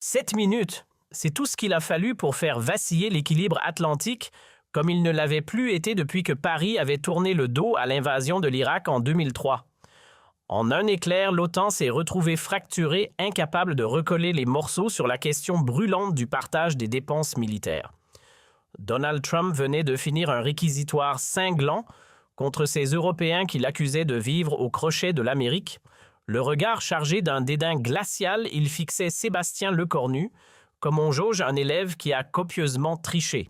7 minutes, c'est tout ce qu'il a fallu pour faire vaciller l'équilibre atlantique comme il ne l'avait plus été depuis que Paris avait tourné le dos à l'invasion de l'Irak en 2003. En un éclair, l'OTAN s'est retrouvée fracturée, incapable de recoller les morceaux sur la question brûlante du partage des dépenses militaires. Donald Trump venait de finir un réquisitoire cinglant contre ces Européens qui l'accusaient de vivre au crochet de l'Amérique. Le regard chargé d'un dédain glacial, il fixait Sébastien Lecornu, comme on jauge un élève qui a copieusement triché.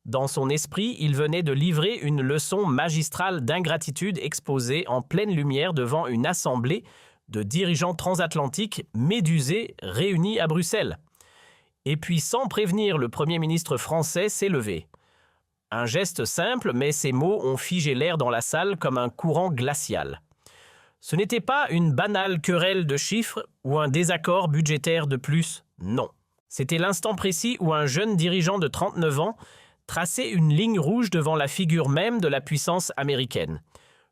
Dans son esprit, il venait de livrer une leçon magistrale d'ingratitude exposée en pleine lumière devant une assemblée de dirigeants transatlantiques médusés réunis à Bruxelles. Et puis, sans prévenir, le Premier ministre français s'est levé. Un geste simple, mais ces mots ont figé l'air dans la salle comme un courant glacial. Ce n'était pas une banale querelle de chiffres ou un désaccord budgétaire de plus, non. C'était l'instant précis où un jeune dirigeant de 39 ans traçait une ligne rouge devant la figure même de la puissance américaine.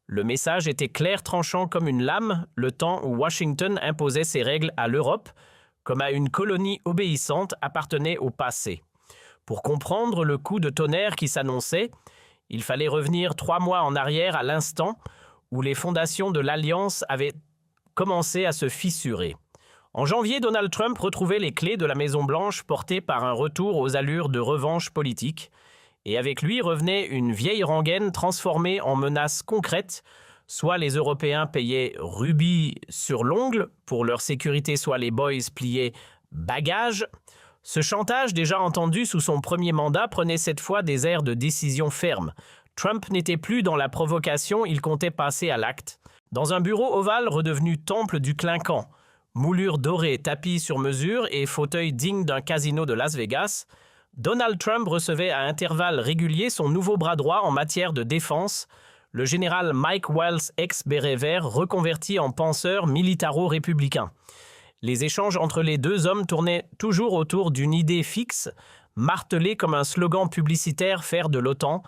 Le message était clair, tranchant comme une lame, le temps où Washington imposait ses règles à l'Europe, comme à une colonie obéissante appartenait au passé. Pour comprendre le coup de tonnerre qui s'annonçait, il fallait revenir 3 mois en arrière à l'instant où les fondations de l'Alliance avaient commencé à se fissurer. En janvier, Donald Trump retrouvait les clés de la Maison-Blanche portées par un retour aux allures de revanche politique, et avec lui revenait une vieille rengaine transformée en menace concrète, soit les Européens payaient rubis sur l'ongle pour leur sécurité, soit les boys pliaient bagages. Ce chantage, déjà entendu sous son premier mandat, prenait cette fois des airs de décision ferme. Trump n'était plus dans la provocation, il comptait passer à l'acte. Dans un bureau ovale redevenu temple du clinquant, moulure dorée, tapis sur mesure et fauteuil digne d'un casino de Las Vegas, Donald Trump recevait à intervalles réguliers son nouveau bras droit en matière de défense, le général Mike Waltz, ex-béret vert, reconverti en penseur militaro-républicain. Les échanges entre les deux hommes tournaient toujours autour d'une idée fixe, martelée comme un slogan publicitaire faire de l'OTAN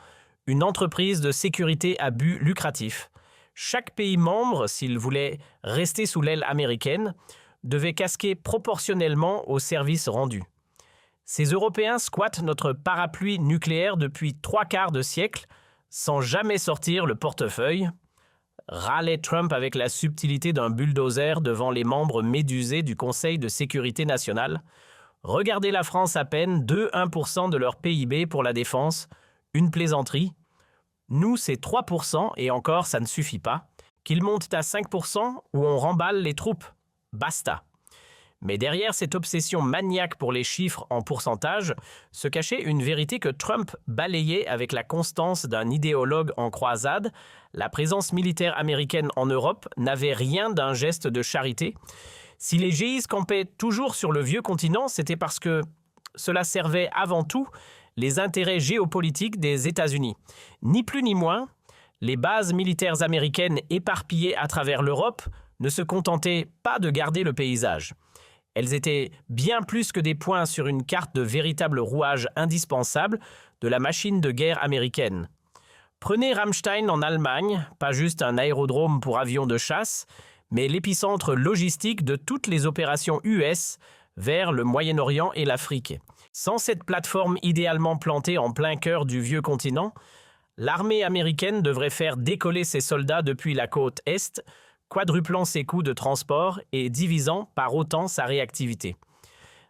une entreprise de sécurité à but lucratif. Chaque pays membre, s'il voulait rester sous l'aile américaine, devait casquer proportionnellement au service rendu. Ces Européens squattent notre parapluie nucléaire depuis 3/4 de siècle, sans jamais sortir le portefeuille, râlait Trump avec la subtilité d'un bulldozer devant les membres médusés du Conseil de sécurité nationale. Regardez la France à peine 2,1% de leur PIB pour la défense, une plaisanterie. Nous, c'est 3% et encore, ça ne suffit pas. Qu'ils montent à 5% ou on remballe les troupes. Basta. Mais derrière cette obsession maniaque pour les chiffres en pourcentage se cachait une vérité que Trump balayait avec la constance d'un idéologue en croisade. La présence militaire américaine en Europe n'avait rien d'un geste de charité. Si les géisses campaient toujours sur le vieux continent, c'était parce que cela servait avant tout les intérêts géopolitiques des États-Unis. Ni plus ni moins, les bases militaires américaines éparpillées à travers l'Europe ne se contentaient pas de garder le paysage. Elles étaient bien plus que des points sur une carte de véritable rouage indispensable de la machine de guerre américaine. Prenez Ramstein en Allemagne, pas juste un aérodrome pour avions de chasse, mais l'épicentre logistique de toutes les opérations US vers le Moyen-Orient et l'Afrique. Sans cette plateforme idéalement plantée en plein cœur du vieux continent, l'armée américaine devrait faire décoller ses soldats depuis la côte Est, quadruplant ses coûts de transport et divisant par autant sa réactivité.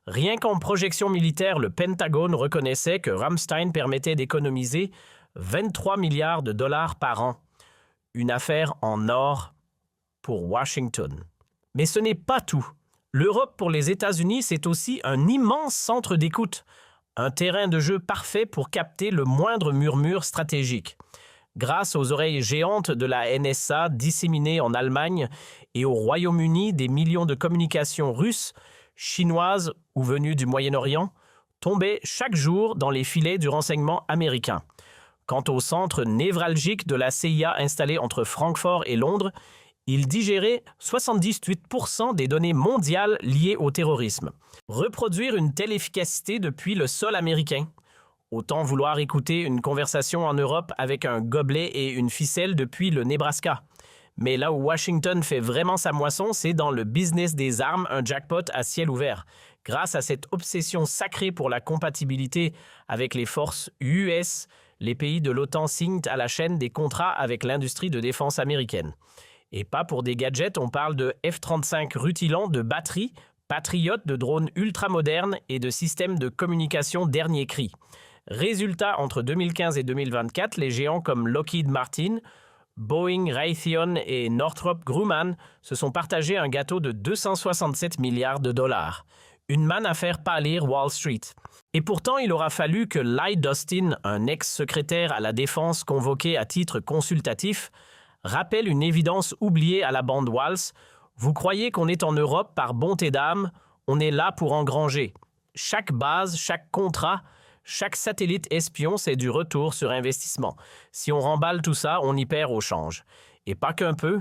Rien qu'en projection militaire, le Pentagone reconnaissait que Ramstein permettait d'économiser 23 milliards de dollars par an. Une affaire en or pour Washington. Mais ce n'est pas tout. L'Europe pour les États-Unis, c'est aussi un immense centre d'écoute, un terrain de jeu parfait pour capter le moindre murmure stratégique. Grâce aux oreilles géantes de la NSA disséminées en Allemagne et au Royaume-Uni, des millions de communications russes, chinoises ou venues du Moyen-Orient tombaient chaque jour dans les filets du renseignement américain. Quant au centre névralgique de la CIA installé entre Francfort et Londres, il digérait 78% des données mondiales liées au terrorisme. Reproduire une telle efficacité depuis le sol américain. Autant vouloir écouter une conversation en Europe avec un gobelet et une ficelle depuis le Nebraska. Mais là où Washington fait vraiment sa moisson, c'est dans le business des armes, un jackpot à ciel ouvert. Grâce à cette obsession sacrée pour la compatibilité avec les forces US, les pays de l'OTAN signent à la chaîne des contrats avec l'industrie de défense américaine. Et pas pour des gadgets, on parle de F-35 rutilant, de batteries, Patriot, de drones ultramodernes et de systèmes de communication dernier cri. Résultat, entre 2015 et 2024, les géants comme Lockheed Martin, Boeing, Raytheon et Northrop Grumman se sont partagés un gâteau de 267 milliards de dollars. Une manne à faire pâlir Wall Street. Et pourtant, il aura fallu que Lloyd Austin, un ex-secrétaire à la Défense convoqué à titre consultatif, rappelle une évidence oubliée à la bande Walls. Vous croyez qu'on est en Europe par bonté d'âme, on est là pour engranger. Chaque base, chaque contrat, chaque satellite espion, c'est du retour sur investissement. Si on remballe tout ça, on y perd au change. Et pas qu'un peu.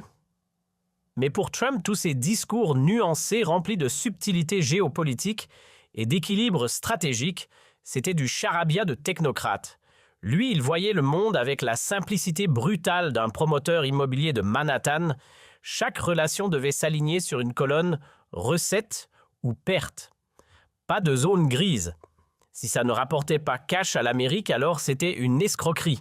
Mais pour Trump, tous ces discours nuancés, remplis de subtilités géopolitiques et d'équilibre stratégique, c'était du charabia de technocrate. Lui, il voyait le monde avec la simplicité brutale d'un promoteur immobilier de Manhattan. Chaque relation devait s'aligner sur une colonne recette ou perte. Pas de zone grise. Si ça ne rapportait pas cash à l'Amérique, alors c'était une escroquerie.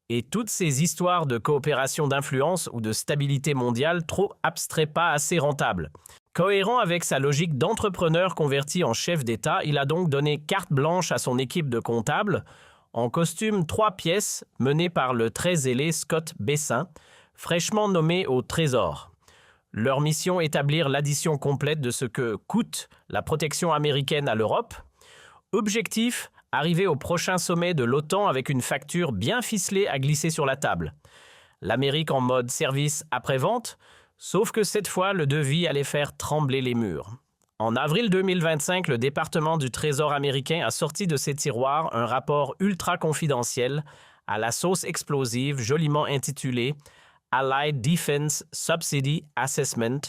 Et toutes ces histoires de coopération d'influence ou de stabilité mondiale trop abstraits, pas assez rentables. Cohérent avec sa logique d'entrepreneur converti en chef d'État, il a donc donné carte blanche à son équipe de comptables, en costume 3 pièces mené par le très zélé Scott Bessent, fraîchement nommé au Trésor. Leur mission, établir l'addition complète de ce que coûte la protection américaine à l'Europe. Objectif, arriver au prochain sommet de l'OTAN avec une facture bien ficelée à glisser sur la table. L'Amérique en mode service après-vente, sauf que cette fois, le devis allait faire trembler les murs. En avril 2025, le département du Trésor américain a sorti de ses tiroirs un rapport ultra confidentiel à la sauce explosive joliment intitulé Allied Defense Subsidy Assessment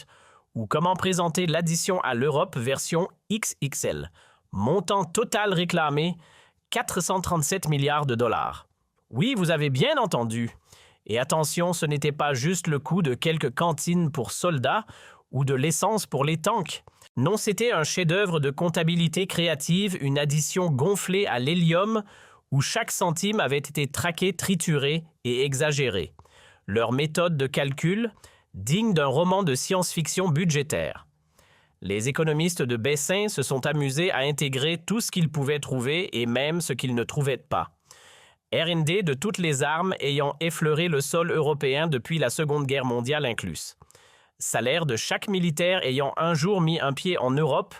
ou comment présenter l'addition à l'Europe version XXL. Montant total réclamé, 437 milliards de dollars. Oui, vous avez bien entendu. Et attention, ce n'était pas juste le coût de quelques cantines pour soldats ou de l'essence pour les tanks. Non, c'était un chef-d'œuvre de comptabilité créative, une addition gonflée à l'hélium où chaque centime avait été traqué, trituré et exagéré. Leur méthode de calcul, digne d'un roman de science-fiction budgétaire. Les économistes de Bessent se sont amusés à intégrer tout ce qu'ils pouvaient trouver et même ce qu'ils ne trouvaient pas. R&D de toutes les armes ayant effleuré le sol européen depuis la Seconde Guerre mondiale incluse. Salaire de chaque militaire ayant un jour mis un pied en Europe,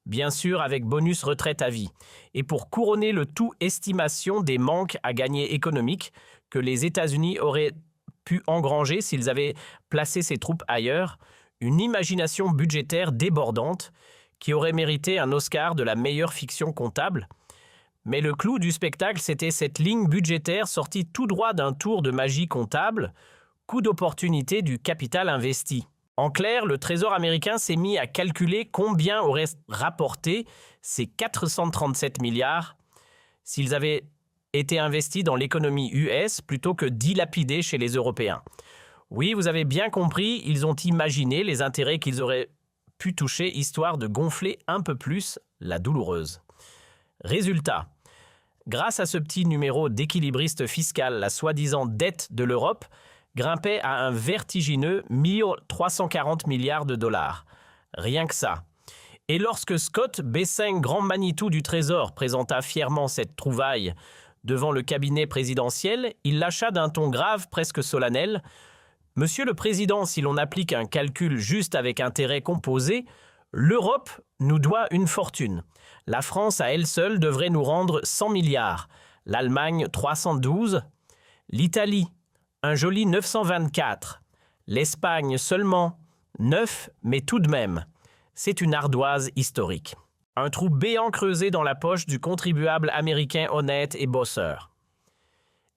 bien sûr avec bonus retraite à vie. Et pour couronner le tout, estimation des manques à gagner économiques que les États-Unis auraient pu engranger s'ils avaient placé ces troupes ailleurs, une imagination budgétaire débordante qui aurait mérité un Oscar de la meilleure fiction comptable. Mais le clou du spectacle, c'était cette ligne budgétaire sortie tout droit d'un tour de magie comptable, coût d'opportunité du capital investi. En clair, le Trésor américain s'est mis à calculer combien auraient rapporté ces 437 milliards s'ils avaient été investis dans l'économie US plutôt que dilapidés chez les Européens. Oui, vous avez bien compris, ils ont imaginé les intérêts qu'ils auraient pu toucher histoire de gonfler un peu plus la douloureuse. Résultat, grâce à ce petit numéro d'équilibriste fiscal, la soi-disant dette de l'Europe grimpait à un vertigineux 340 milliards de dollars. Rien que ça. Et lorsque Scott Bessent, grand Manitou du Trésor, présenta fièrement cette trouvaille devant le cabinet présidentiel, il lâcha d'un ton grave, presque solennel « Monsieur le Président, si l'on applique un calcul juste avec intérêt composé, l'Europe nous doit une fortune. La France à elle seule devrait nous rendre 100 milliards, l'Allemagne 312, l'Italie un joli 924, l'Espagne seulement 9, mais tout de même, c'est une ardoise historique. Un trou béant creusé dans la poche du contribuable américain honnête et bosseur.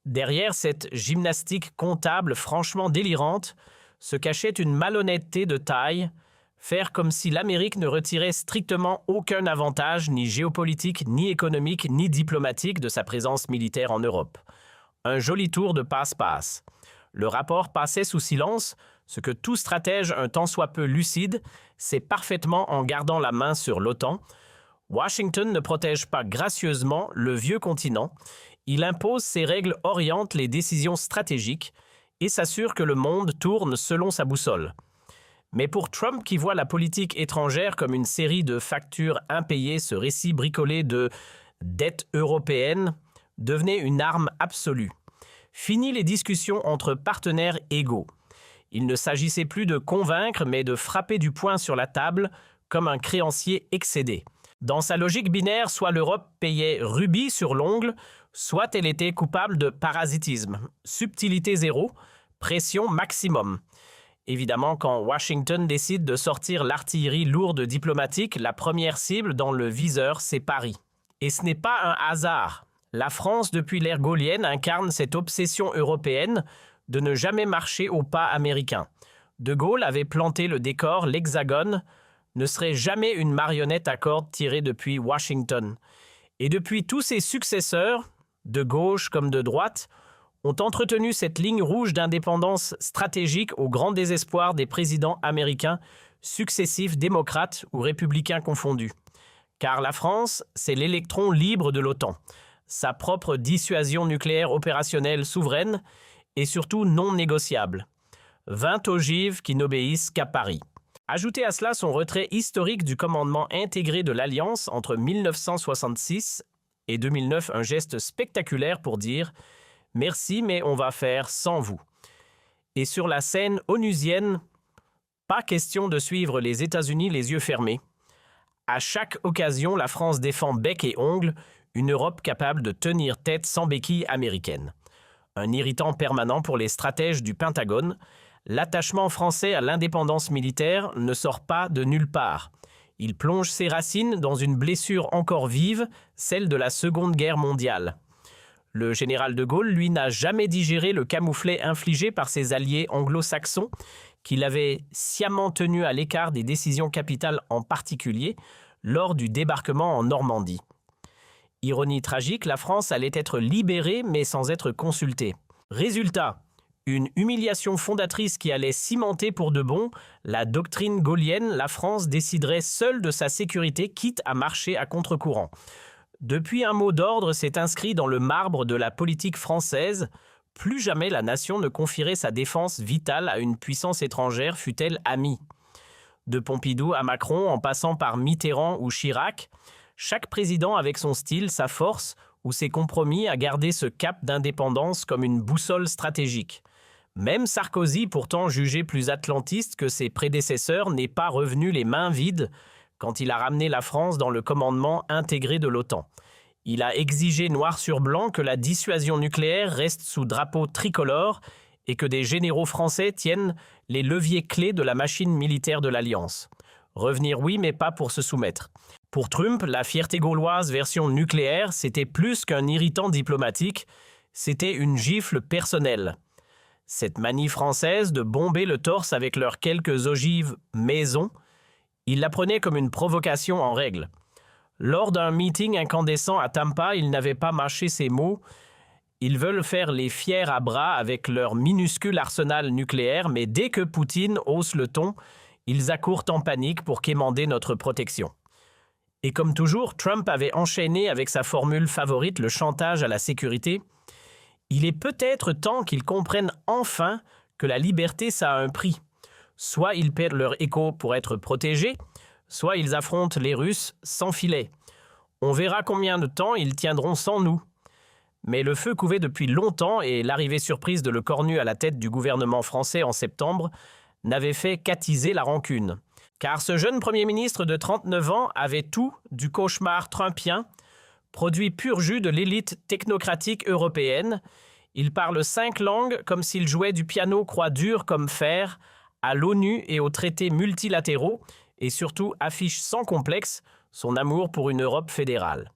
Derrière cette gymnastique comptable franchement délirante se cachait une malhonnêteté de taille, faire comme si l'Amérique ne retirait strictement aucun avantage ni géopolitique, ni économique, ni diplomatique de sa présence militaire en Europe. Un joli tour de passe-passe. Le rapport passait sous silence, ce que tout stratège un tant soit peu lucide sait parfaitement en gardant la main sur l'OTAN. Washington ne protège pas gracieusement le vieux continent, il impose ses règles, oriente les décisions stratégiques et s'assure que le monde tourne selon sa boussole. Mais pour Trump qui voit la politique étrangère comme une série de factures impayées, ce récit bricolé de dette européenne devenait une arme absolue. Fini les discussions entre partenaires égaux. Il ne s'agissait plus de convaincre, mais de frapper du poing sur la table comme un créancier excédé. Dans sa logique binaire, soit l'Europe payait rubis sur l'ongle, soit elle était coupable de parasitisme. Subtilité zéro, pression maximum. Évidemment, quand Washington décide de sortir l'artillerie lourde diplomatique, la première cible dans le viseur, c'est Paris. Et ce n'est pas un hasard. La France, depuis l'ère gaullienne, incarne cette obsession européenne de ne jamais marcher au pas américain. De Gaulle avait planté le décor, l'Hexagone ne serait jamais une marionnette à cordes tirée depuis Washington. Et depuis tous ses successeurs, de gauche comme de droite, ont entretenu cette ligne rouge d'indépendance stratégique au grand désespoir des présidents américains successifs, démocrates ou républicains confondus. Car la France, c'est l'électron libre de l'OTAN, sa propre dissuasion nucléaire opérationnelle souveraine et surtout non négociable. 20 ogives qui n'obéissent qu'à Paris. Ajoutez à cela son retrait historique du commandement intégré de l'Alliance entre 1966 et 2009, un geste spectaculaire pour dire « Merci, mais on va faire sans vous ». Et sur la scène onusienne, pas question de suivre les États-Unis les yeux fermés. À chaque occasion, la France défend bec et ongles une Europe capable de tenir tête sans béquille américaine. Un irritant permanent pour les stratèges du Pentagone, l'attachement français à l'indépendance militaire ne sort pas de nulle part. Il plonge ses racines dans une blessure encore vive, celle de la Seconde Guerre mondiale. Le général de Gaulle, lui, n'a jamais digéré le camouflet infligé par ses alliés anglo-saxons, qui l'avaient sciemment tenu à l'écart des décisions capitales en particulier, lors du débarquement en Normandie. Ironie tragique, la France allait être libérée mais sans être consultée. Résultat, une humiliation fondatrice qui allait cimenter pour de bon la doctrine gaullienne, la France déciderait seule de sa sécurité, quitte à marcher à contre-courant. Depuis, un mot d'ordre s'est inscrit dans le marbre de la politique française. Plus jamais la nation ne confierait sa défense vitale à une puissance étrangère, fût-elle amie. De Pompidou à Macron, en passant par Mitterrand ou Chirac, chaque président avec son style, sa force ou ses compromis a gardé ce cap d'indépendance comme une boussole stratégique. Même Sarkozy, pourtant jugé plus atlantiste que ses prédécesseurs, n'est pas revenu les mains vides quand il a ramené la France dans le commandement intégré de l'OTAN. Il a exigé noir sur blanc que la dissuasion nucléaire reste sous drapeau tricolore et que des généraux français tiennent les leviers clés de la machine militaire de l'Alliance. Revenir oui, mais pas pour se soumettre. Pour Trump, la fierté gauloise version nucléaire, c'était plus qu'un irritant diplomatique, c'était une gifle personnelle. Cette manie française de bomber le torse avec leurs quelques ogives maison, il la prenait comme une provocation en règle. Lors d'un meeting incandescent à Tampa, il n'avait pas mâché ces mots. Ils veulent faire les fiers à bras avec leur minuscule arsenal nucléaire, mais dès que Poutine hausse le ton, ils accourent en panique pour quémander notre protection. Et comme toujours, Trump avait enchaîné avec sa formule favorite, le chantage à la sécurité. Il est peut-être temps qu'ils comprennent enfin que la liberté, ça a un prix. Soit ils perdent leur écho pour être protégés, soit ils affrontent les Russes sans filet. On verra combien de temps ils tiendront sans nous. Mais le feu couvait depuis longtemps et l'arrivée surprise de Le Cornu à la tête du gouvernement français en septembre n'avait fait qu'attiser la rancune. Car ce jeune Premier ministre de 39 ans avait tout du cauchemar trumpien, produit pur jus de l'élite technocratique européenne. Il parle 5 langues comme s'il jouait du piano croix dur comme fer à l'ONU et aux traités multilatéraux et surtout affiche sans complexe son amour pour une Europe fédérale.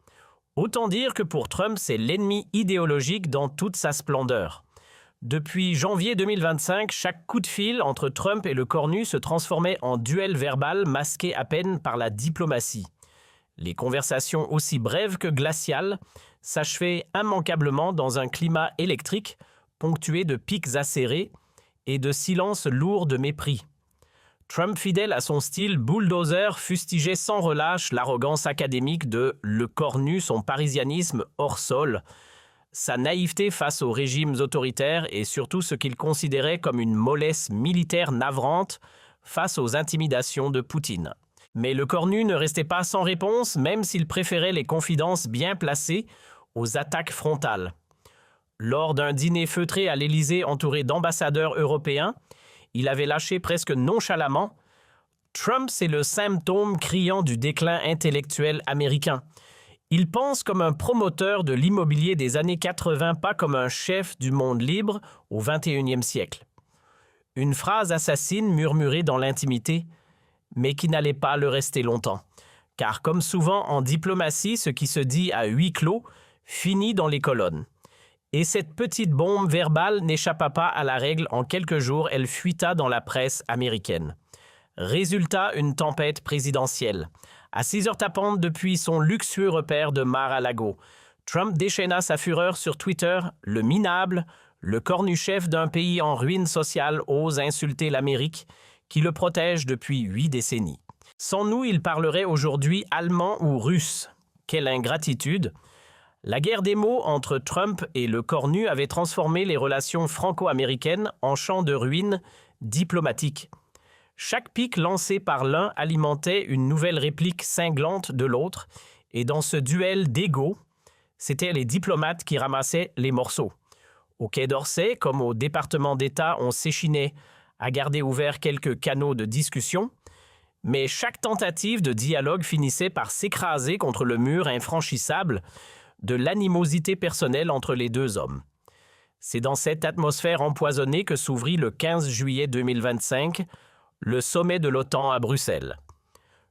Autant dire que pour Trump, c'est l'ennemi idéologique dans toute sa splendeur. Depuis janvier 2025, chaque coup de fil entre Trump et Le Cornu se transformait en duel verbal masqué à peine par la diplomatie. Les conversations aussi brèves que glaciales s'achevaient immanquablement dans un climat électrique ponctué de pics acérés et de silences lourds de mépris. Trump, fidèle à son style bulldozer, fustigeait sans relâche l'arrogance académique de « le cornu », son parisianisme hors sol, sa naïveté face aux régimes autoritaires et surtout ce qu'il considérait comme une mollesse militaire navrante face aux intimidations de Poutine. Mais le cornu ne restait pas sans réponse, même s'il préférait les confidences bien placées aux attaques frontales. Lors d'un dîner feutré à l'Élysée entouré d'ambassadeurs européens, il avait lâché presque nonchalamment « Trump, c'est le symptôme criant du déclin intellectuel américain. Il pense comme un promoteur de l'immobilier des années 80, pas comme un chef du monde libre au XXIe siècle. » Une phrase assassine murmurée dans l'intimité, mais qui n'allait pas le rester longtemps. Car comme souvent en diplomatie, ce qui se dit à huis clos finit dans les colonnes. Et cette petite bombe verbale n'échappa pas à la règle. En quelques jours, elle fuita dans la presse américaine. Résultat, une tempête présidentielle. À 6 heures tapantes depuis son luxueux repère de Mar-a-Lago, Trump déchaîna sa fureur sur Twitter. Le minable, le cornu chef d'un pays en ruine sociale ose insulter l'Amérique, qui le protège depuis 8 décennies. Sans nous, il parlerait aujourd'hui allemand ou russe. Quelle ingratitude! La guerre des mots entre Trump et le cornu avait transformé les relations franco-américaines en champ de ruines diplomatiques. Chaque pique lancé par l'un alimentait une nouvelle réplique cinglante de l'autre, et dans ce duel d'ego, c'étaient les diplomates qui ramassaient les morceaux. Au Quai d'Orsay, comme au département d'État, on s'échinait à garder ouverts quelques canaux de discussion, mais chaque tentative de dialogue finissait par s'écraser contre le mur infranchissable de l'animosité personnelle entre les deux hommes. C'est dans cette atmosphère empoisonnée que s'ouvrit le 15 juillet 2025 le sommet de l'OTAN à Bruxelles.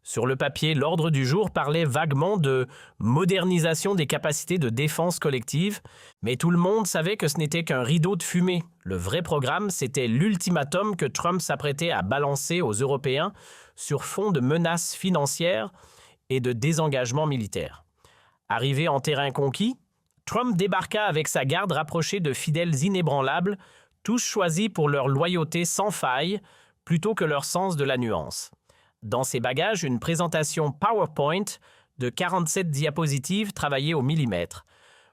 Sur le papier, l'ordre du jour parlait vaguement de modernisation des capacités de défense collective, mais tout le monde savait que ce n'était qu'un rideau de fumée. Le vrai programme, c'était l'ultimatum que Trump s'apprêtait à balancer aux Européens sur fond de menaces financières et de désengagement militaire. Arrivé en terrain conquis, Trump débarqua avec sa garde rapprochée de fidèles inébranlables, tous choisis pour leur loyauté sans faille, plutôt que leur sens de la nuance. Dans ses bagages, une présentation PowerPoint de 47 diapositives travaillées au millimètre.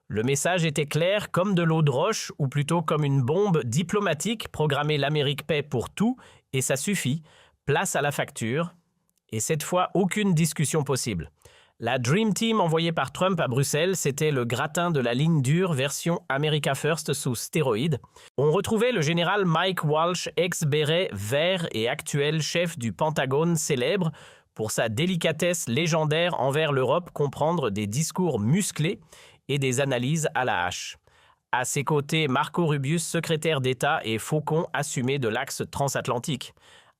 Le message était clair comme de l'eau de roche, ou plutôt comme une bombe diplomatique programmée l'Amérique paie pour tout, et ça suffit, place à la facture, et cette fois aucune discussion possible. La Dream Team envoyée par Trump à Bruxelles, c'était le gratin de la ligne dure version America First sous stéroïdes. On retrouvait le général Mike Walsh, ex-béret vert et actuel chef du Pentagone célèbre pour sa délicatesse légendaire envers l'Europe, comprendre des discours musclés et des analyses à la hache. À ses côtés, Marco Rubio, secrétaire d'État et faucon assumé de l'axe transatlantique.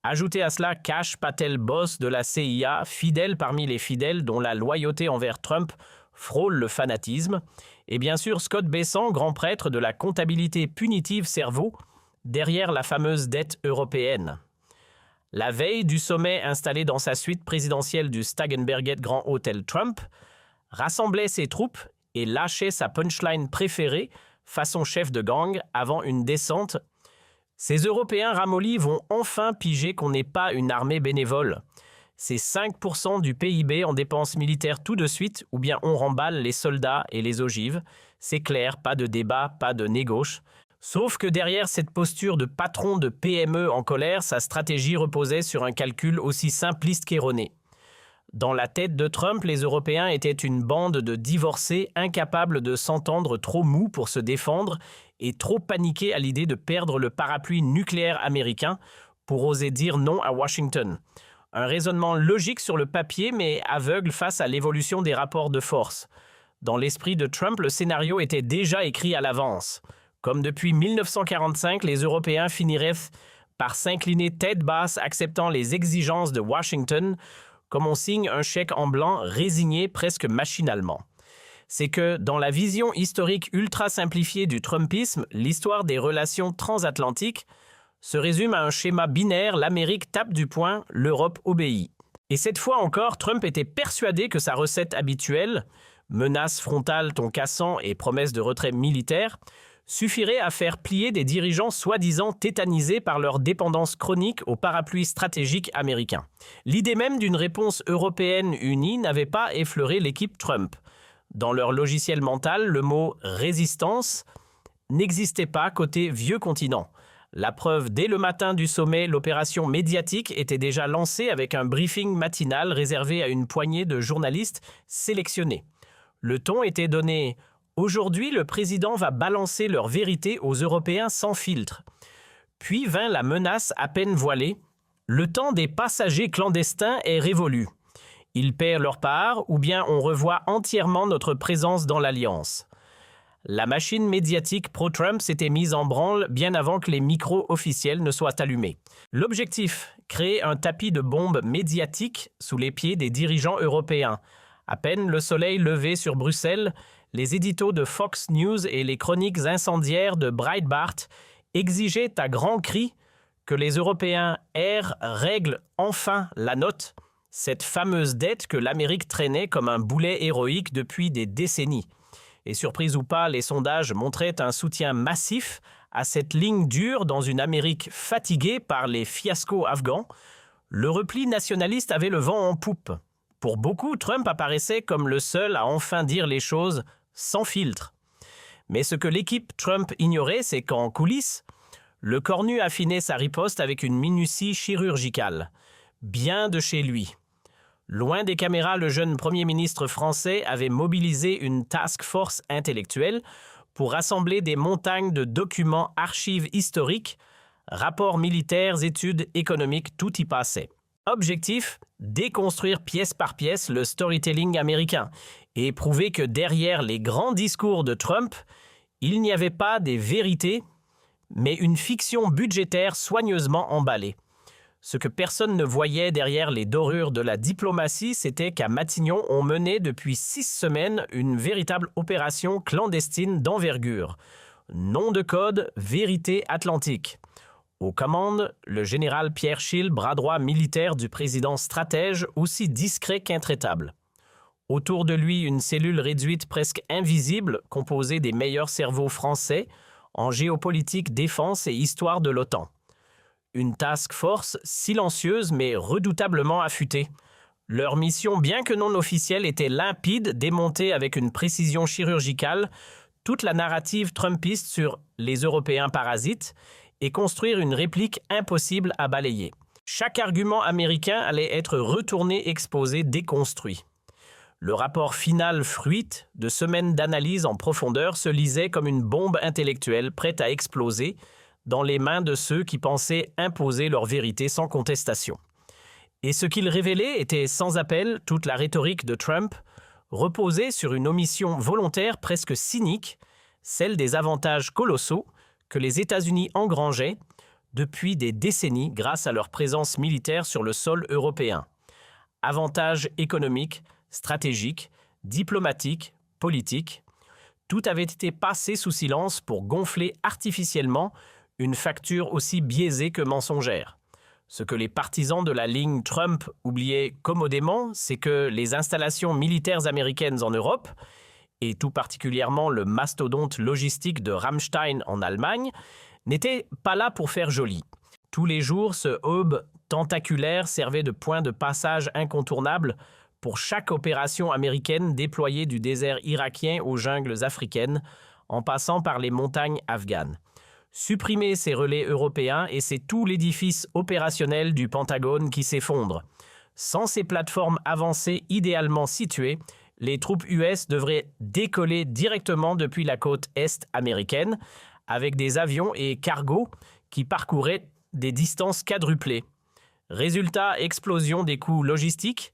Ajoutez à cela Kash Patel, boss de la CIA, fidèle parmi les fidèles dont la loyauté envers Trump frôle le fanatisme, et bien sûr Scott Bessent, grand prêtre de la comptabilité punitive cerveau, derrière la fameuse dette européenne. La veille du sommet installé dans sa suite présidentielle du Starnberger Grand Hôtel Trump, rassemblait ses troupes et lâchait sa punchline préférée, façon chef de gang, avant une descente. Ces Européens ramollis vont enfin piger qu'on n'est pas une armée bénévole. C'est 5% du PIB en dépenses militaires tout de suite, ou bien on remballe les soldats et les ogives. C'est clair, pas de débat, pas de négauche. Sauf que derrière cette posture de patron de PME en colère, sa stratégie reposait sur un calcul aussi simpliste qu'erroné. Dans la tête de Trump, les Européens étaient une bande de divorcés incapables de s'entendre, trop mous pour se défendre et trop paniqués à l'idée de perdre le parapluie nucléaire américain pour oser dire non à Washington. Un raisonnement logique sur le papier, mais aveugle face à l'évolution des rapports de force. Dans l'esprit de Trump, le scénario était déjà écrit à l'avance. Comme depuis 1945, les Européens finiraient par s'incliner tête basse, acceptant les exigences de Washington, comme on signe un chèque en blanc résigné presque machinalement. C'est que, dans la vision historique ultra simplifiée du Trumpisme, l'histoire des relations transatlantiques se résume à un schéma binaire, l'Amérique tape du poing, l'Europe obéit. Et cette fois encore, Trump était persuadé que sa recette habituelle, menace frontale ton cassant et promesse de retrait militaire, suffirait à faire plier des dirigeants soi-disant tétanisés par leur dépendance chronique au parapluie stratégique américain. L'idée même d'une réponse européenne unie n'avait pas effleuré l'équipe Trump. Dans leur logiciel mental, le mot « résistance » n'existait pas côté vieux continent. La preuve, dès le matin du sommet, l'opération médiatique était déjà lancée avec un briefing matinal réservé à une poignée de journalistes sélectionnés. Le ton était donné « Aujourd'hui, le président va balancer leur vérité aux Européens sans filtre ». Puis vint la menace à peine voilée « Le temps des passagers clandestins est révolu. Ils perdent leur part ou bien on revoit entièrement notre présence dans l'Alliance ». La machine médiatique pro-Trump s'était mise en branle bien avant que les micros officiels ne soient allumés. L'objectif, créer un tapis de bombes médiatiques sous les pieds des dirigeants européens. À peine le soleil levé sur Bruxelles, les éditos de Fox News et les chroniques incendiaires de Breitbart exigeaient à grands cris que les Européens règlent enfin la note, cette fameuse dette que l'Amérique traînait comme un boulet héroïque depuis des décennies. Et surprise ou pas, les sondages montraient un soutien massif à cette ligne dure dans une Amérique fatiguée par les fiascos afghans. Le repli nationaliste avait le vent en poupe. Pour beaucoup, Trump apparaissait comme le seul à enfin dire les choses sans filtre. Mais ce que l'équipe Trump ignorait, c'est qu'en coulisses, le cornu affinait sa riposte avec une minutie chirurgicale, bien de chez lui. Loin des caméras, le jeune Premier ministre français avait mobilisé une task force intellectuelle pour rassembler des montagnes de documents, archives historiques, rapports militaires, études économiques, tout y passait. Objectif, déconstruire pièce par pièce le storytelling américain et prouver que derrière les grands discours de Trump, il n'y avait pas des vérités, mais une fiction budgétaire soigneusement emballée. Ce que personne ne voyait derrière les dorures de la diplomatie, c'était qu'à Matignon, on menait depuis 6 semaines une véritable opération clandestine d'envergure. Nom de code, Vérité Atlantique. Aux commandes, le général Pierre Schill, bras droit militaire du président stratège, aussi discret qu'intraitable. Autour de lui, une cellule réduite presque invisible, composée des meilleurs cerveaux français, en géopolitique, défense et histoire de l'OTAN. Une task force silencieuse mais redoutablement affûtée. Leur mission, bien que non officielle, était limpide, démonter avec une précision chirurgicale toute la narrative trumpiste sur les Européens parasites et construire une réplique impossible à balayer. Chaque argument américain allait être retourné, exposé, déconstruit. Le rapport final fruit de semaines d'analyse en profondeur se lisait comme une bombe intellectuelle prête à exploser dans les mains de ceux qui pensaient imposer leur vérité sans contestation. Et ce qu'il révélait était sans appel. Toute la rhétorique de Trump reposait sur une omission volontaire presque cynique, celle des avantages colossaux que les États-Unis engrangeaient depuis des décennies grâce à leur présence militaire sur le sol européen. Avantages économiques, stratégiques, diplomatiques, politiques, tout avait été passé sous silence pour gonfler artificiellement une facture aussi biaisée que mensongère. Ce que les partisans de la ligne Trump oubliaient commodément, c'est que les installations militaires américaines en Europe, et tout particulièrement le mastodonte logistique de Ramstein en Allemagne, n'étaient pas là pour faire joli. Tous les jours, ce hub tentaculaire servait de point de passage incontournable pour chaque opération américaine déployée du désert irakien aux jungles africaines, en passant par les montagnes afghanes. Supprimer ces relais européens et c'est tout l'édifice opérationnel du Pentagone qui s'effondre. Sans ces plateformes avancées idéalement situées, les troupes US devraient décoller directement depuis la côte est américaine avec des avions et cargos qui parcouraient des distances quadruplées. Résultat, explosion des coûts logistiques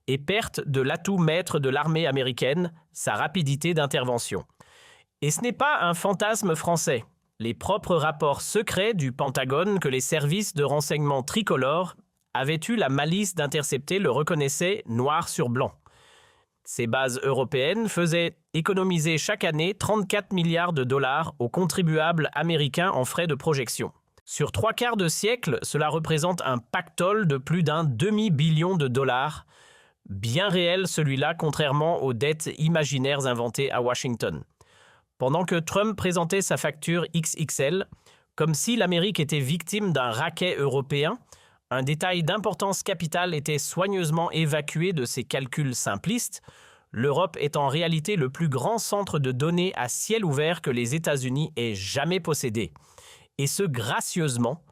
et perte de l'atout maître de l'armée américaine, sa rapidité d'intervention. Et ce n'est pas un fantasme français. Les propres rapports secrets du Pentagone que les services de renseignement tricolores avaient eu la malice d'intercepter le reconnaissaient noir sur blanc. Ces bases européennes faisaient économiser chaque année 34 milliards de dollars aux contribuables américains en frais de projection. Sur 3/4 de siècle, cela représente un pactole de plus d'un demi-billion de dollars, bien réel celui-là contrairement aux dettes imaginaires inventées à Washington. Pendant que Trump présentait sa facture XXL, comme si l'Amérique était victime d'un racket européen, un détail d'importance capitale était soigneusement évacué de ses calculs simplistes. L'Europe est en réalité le plus grand centre de données à ciel ouvert que les États-Unis aient jamais possédé. Et ce gracieusement,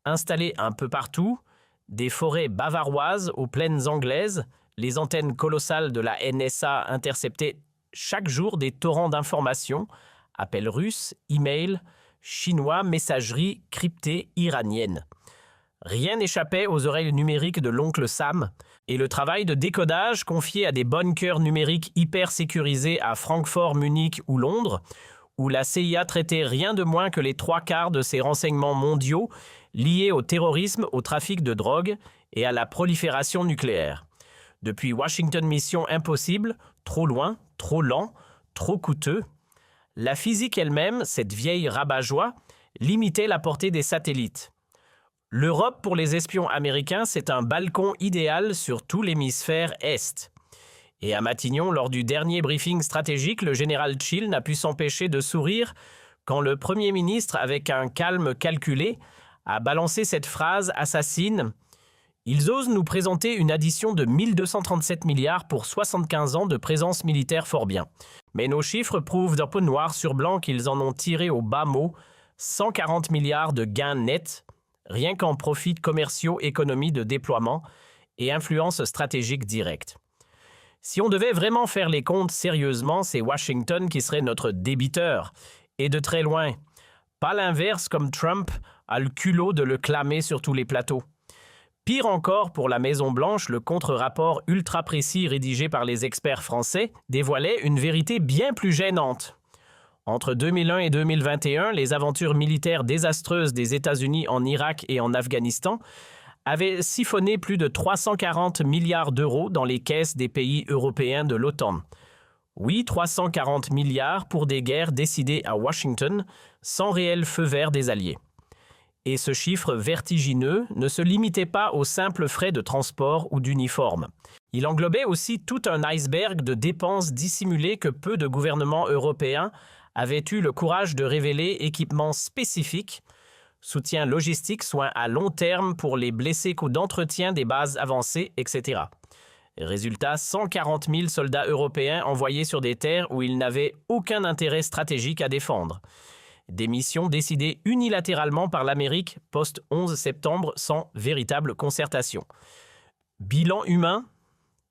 installé un peu partout, des forêts bavaroises aux plaines anglaises, les antennes colossales de la NSA interceptaient chaque jour des torrents d'informations, appels russes, emails, chinois, messageries cryptées iraniennes. Rien n'échappait aux oreilles numériques de l'oncle Sam, et le travail de décodage confié à des bunkers numériques hyper sécurisés à Francfort, Munich ou Londres, où la CIA traitait rien de moins que les 3/4 de ses renseignements mondiaux liés au terrorisme, au trafic de drogue et à la prolifération nucléaire. Depuis Washington Mission Impossible, trop loin, trop lent, trop coûteux, la physique elle-même, cette vieille rabat-joie, limitait la portée des satellites. L'Europe pour les espions américains, c'est un balcon idéal sur tout l'hémisphère Est. Et à Matignon, lors du dernier briefing stratégique, le général Chill n'a pu s'empêcher de sourire quand le Premier ministre, avec un calme calculé, a balancé cette phrase assassine « Ils osent nous présenter une addition de 1237 milliards pour 75 ans de présence militaire fort bien. Mais nos chiffres prouvent d'un peu noir sur blanc qu'ils en ont tiré au bas mot 140 milliards de gains nets, rien qu'en profits commerciaux, économies de déploiement et influence stratégique directe. Si on devait vraiment faire les comptes sérieusement, c'est Washington qui serait notre débiteur, et de très loin. Pas l'inverse comme Trump a le culot de le clamer sur tous les plateaux. Pire encore, pour la Maison-Blanche, le contre-rapport ultra précis rédigé par les experts français dévoilait une vérité bien plus gênante. Entre 2001 et 2021, les aventures militaires désastreuses des États-Unis en Irak et en Afghanistan avaient siphonné plus de 340 milliards d'euros dans les caisses des pays européens de l'OTAN. Oui, 340 milliards pour des guerres décidées à Washington, sans réel feu vert des alliés. Et ce chiffre vertigineux ne se limitait pas aux simples frais de transport ou d'uniforme. Il englobait aussi tout un iceberg de dépenses dissimulées que peu de gouvernements européens avaient eu le courage de révéler, équipements spécifiques, soutien logistique, soins à long terme pour les blessés, coûts d'entretien des bases avancées, etc. Résultat, 140 000 soldats européens envoyés sur des terres où ils n'avaient aucun intérêt stratégique à défendre. Des missions décidées unilatéralement par l'Amérique post-11 septembre sans véritable concertation. Bilan humain,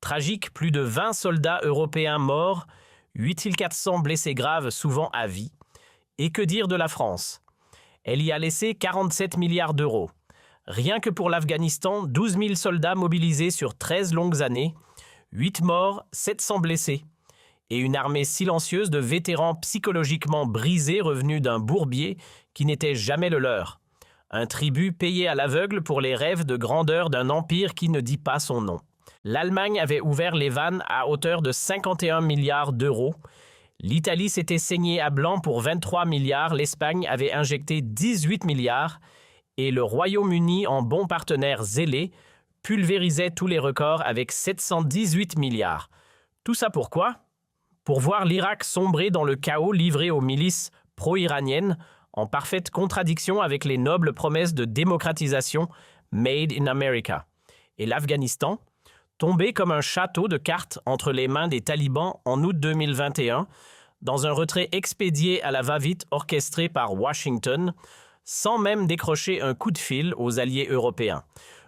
tragique, plus de 20 soldats européens morts, 8400 blessés graves, souvent à vie. Et que dire de la France? Elle y a laissé 47 milliards d'euros. Rien que pour l'Afghanistan, 12 000 soldats mobilisés sur 13 longues années, 8 morts, 700 blessés. Et une armée silencieuse de vétérans psychologiquement brisés revenus d'un bourbier qui n'était jamais le leur. Un tribut payé à l'aveugle pour les rêves de grandeur d'un empire qui ne dit pas son nom. L'Allemagne avait ouvert les vannes à hauteur de 51 milliards d'euros. L'Italie s'était saignée à blanc pour 23 milliards, l'Espagne avait injecté 18 milliards et le Royaume-Uni, en bon partenaire zélé, pulvérisait tous les records avec 718 milliards. Tout ça pourquoi? Pour voir l'Irak sombrer dans le chaos livré aux milices pro-iraniennes, en parfaite contradiction avec les nobles promesses de démocratisation Made in America. Et l'Afghanistan, tombé comme un château de cartes entre les mains des talibans en août 2021, dans un retrait expédié à la va-vite orchestré par Washington, sans même décrocher un coup de fil aux alliés européens.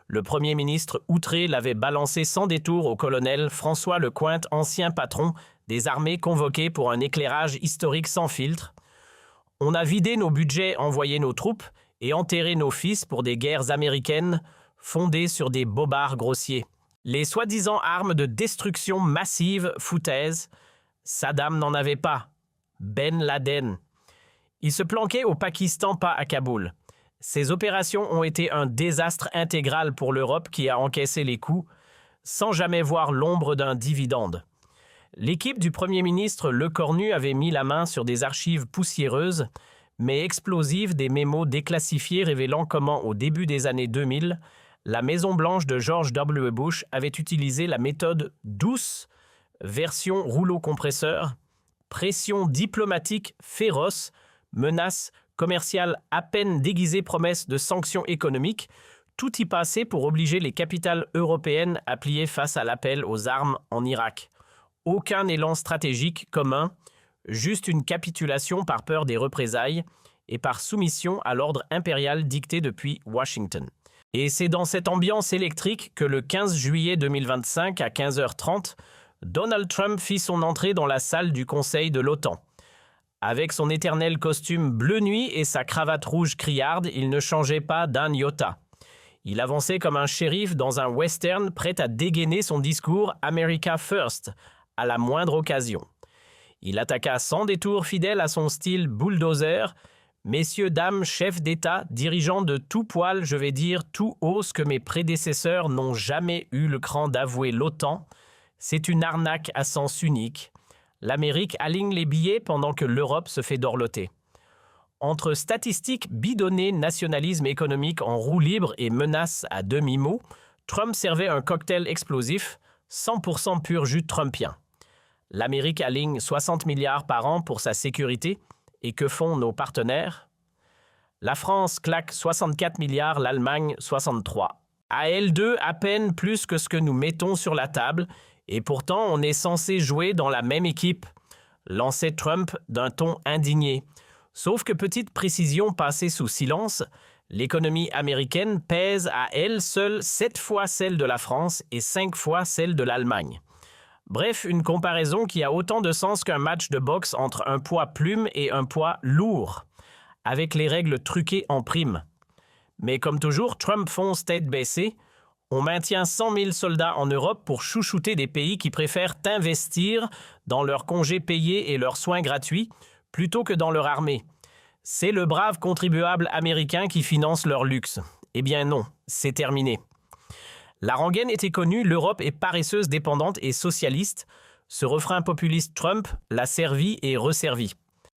Le Premier ministre outré l'avait balancé sans détour au colonel François Lecointre, ancien patron des armées convoquées pour un éclairage historique sans filtre. On a vidé nos budgets, envoyé nos troupes et enterré nos fils pour des guerres américaines fondées sur des bobards grossiers. Les soi-disant armes de destruction massive, foutaises, Saddam n'en avait pas. Ben Laden. Il se planquait au Pakistan, pas à Kaboul. Ces opérations ont été un désastre intégral pour l'Europe qui a encaissé les coups, sans jamais voir l'ombre d'un dividende. L'équipe du Premier ministre Lecornu avait mis la main sur des archives poussiéreuses, mais explosives, des mémos déclassifiés révélant comment, au début des années 2000, la Maison-Blanche de George W. Bush avait utilisé la méthode douce, version rouleau compresseur, pression diplomatique féroce, menaces commerciales à peine déguisées promesses de sanctions économiques, tout y passait pour obliger les capitales européennes à plier face à l'appel aux armes en Irak. Aucun élan stratégique commun, juste une capitulation par peur des représailles et par soumission à l'ordre impérial dicté depuis Washington. Et c'est dans cette ambiance électrique que le 15 juillet 2025 à 15h30, Donald Trump fit son entrée dans la salle du Conseil de l'OTAN. Avec son éternel costume bleu nuit et sa cravate rouge criarde, il ne changeait pas d'un iota. Il avançait comme un shérif dans un western prêt à dégainer son discours « America First » à la moindre occasion. Il attaqua sans détour fidèle à son style bulldozer « Messieurs, dames, chefs d'État, dirigeants de tout poil, je vais dire tout haut ce que mes prédécesseurs n'ont jamais eu le cran d'avouer l'OTAN. C'est une arnaque à sens unique. L'Amérique aligne les billets pendant que l'Europe se fait dorloter. » Entre statistiques bidonnées, nationalisme économique en roue libre et menaces à demi-mot, Trump servait un cocktail explosif, 100% pur jus trumpien. L'Amérique aligne 60 milliards par an pour sa sécurité. Et que font nos partenaires? La France claque 64 milliards, l'Allemagne 63. À elle deux, à peine plus que ce que nous mettons sur la table, et pourtant on est censé jouer dans la même équipe, lançait Trump d'un ton indigné. Sauf que petite précision passée sous silence, l'économie américaine pèse à elle seule 7 fois celle de la France et 5 fois celle de l'Allemagne. Bref, une comparaison qui a autant de sens qu'un match de boxe entre un poids plume et un poids lourd, avec les règles truquées en prime. Mais comme toujours, Trump fonce tête baissée. On maintient 100 000 soldats en Europe pour chouchouter des pays qui préfèrent investir dans leurs congés payés et leurs soins gratuits plutôt que dans leur armée. C'est le brave contribuable américain qui finance leur luxe. Eh bien non, c'est terminé. La rengaine était connue, l'Europe est paresseuse, dépendante et socialiste. Ce refrain populiste Trump l'a servi et resservi,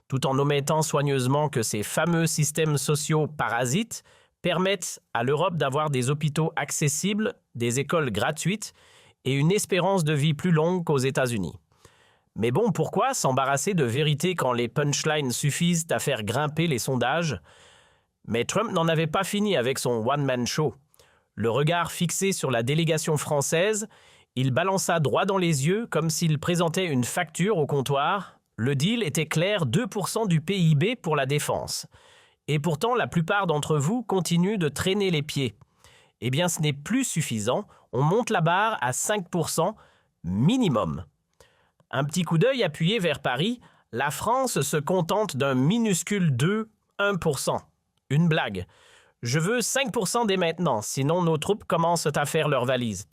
tout en omettant soigneusement que ces fameux systèmes sociaux parasites permettent à l'Europe d'avoir des hôpitaux accessibles, des écoles gratuites et une espérance de vie plus longue qu'aux États-Unis. Mais bon, pourquoi s'embarrasser de vérité quand les punchlines suffisent à faire grimper les sondages? Mais Trump n'en avait pas fini avec son one-man show. Le regard fixé sur la délégation française, il balança droit dans les yeux comme s'il présentait une facture au comptoir. Le deal était clair, 2% du PIB pour la défense. Et pourtant, la plupart d'entre vous continuent de traîner les pieds. Eh bien, ce n'est plus suffisant. On monte la barre à 5% minimum. Un petit coup d'œil appuyé vers Paris, la France se contente d'un minuscule 1%. Une blague. Je veux 5% dès maintenant, sinon nos troupes commencent à faire leurs valises.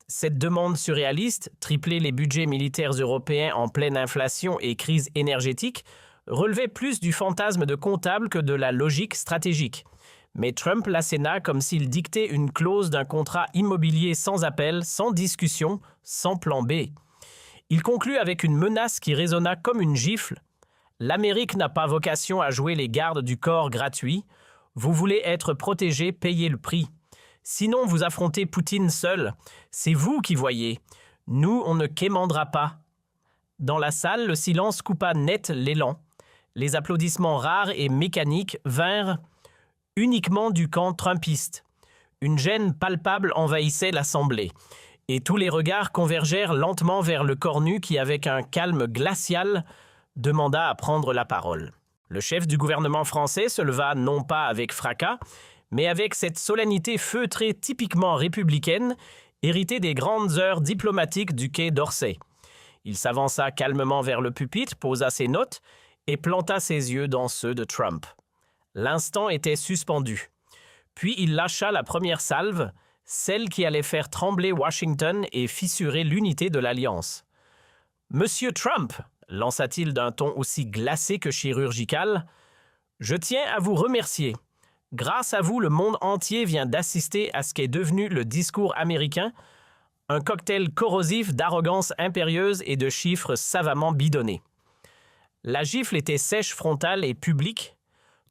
Cette demande surréaliste, tripler les budgets militaires européens en pleine inflation et crise énergétique, relevait plus du fantasme de comptable que de la logique stratégique. Mais Trump l'asséna comme s'il dictait une clause d'un contrat immobilier sans appel, sans discussion, sans plan B. Il conclut avec une menace qui résonna comme une gifle. L'Amérique n'a pas vocation à jouer les gardes du corps gratuits. Vous voulez être protégé, payez le prix. Sinon, vous affrontez Poutine seul. C'est vous qui voyez. Nous, on ne quémandera pas. Dans la salle, le silence coupa net l'élan. Les applaudissements rares et mécaniques vinrent uniquement du camp trumpiste. Une gêne palpable envahissait l'Assemblée. Et tous les regards convergèrent lentement vers le cornu qui, avec un calme glacial, demanda à prendre la parole. Le chef du gouvernement français se leva non pas avec fracas, mais avec cette solennité feutrée typiquement républicaine, héritée des grandes heures diplomatiques du quai d'Orsay. Il s'avança calmement vers le pupitre, posa ses notes et planta ses yeux dans ceux de Trump. L'instant était suspendu. Puis il lâcha la première salve, celle qui allait faire trembler Washington et fissurer l'unité de l'Alliance. « Monsieur Trump !» lança-t-il d'un ton aussi glacé que chirurgical, « je tiens à vous remercier. Grâce à vous, le monde entier vient d'assister à ce qu'est devenu le discours américain, un cocktail corrosif d'arrogance impérieuse et de chiffres savamment bidonnés. » La gifle était sèche, frontale et publique.